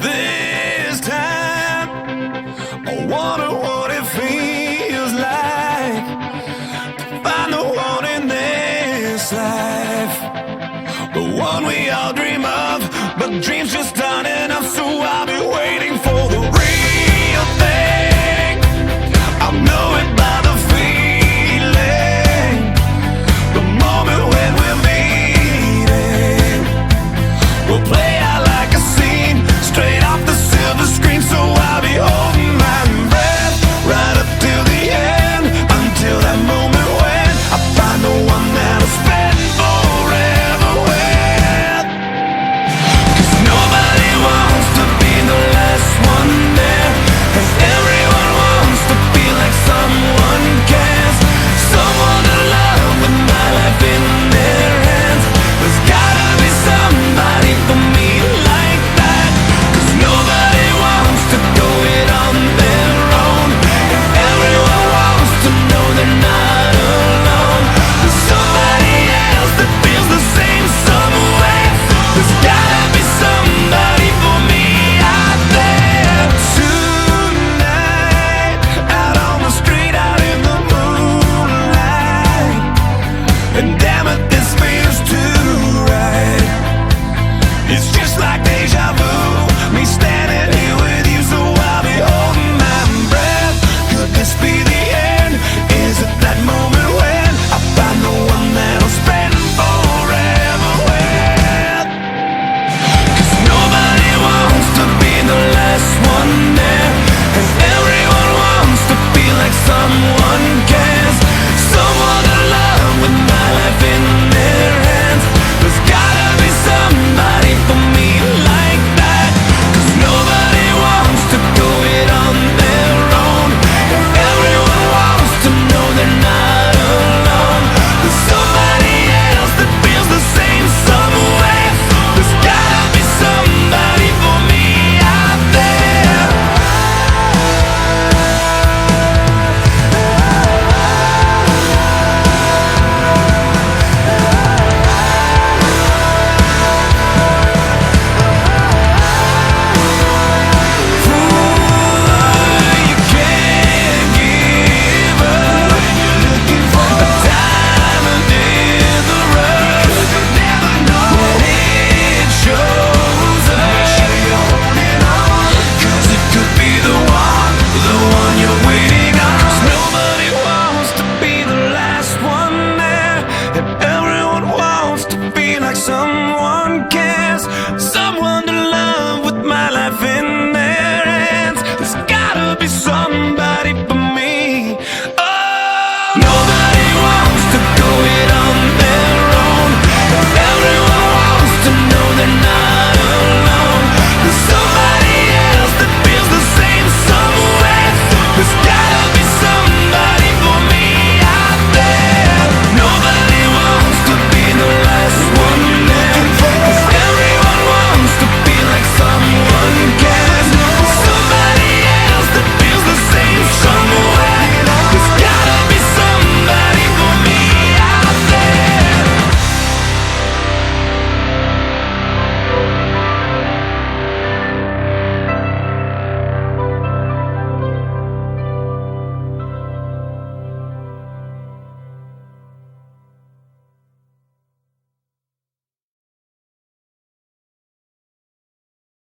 This time, I wonder what it feels like to find the one in this life, the one we all dream of, but dreams just aren't enough. So I'll be waiting for the real thing. I'll know it by the feeling, the moment when we're meeting. We'll play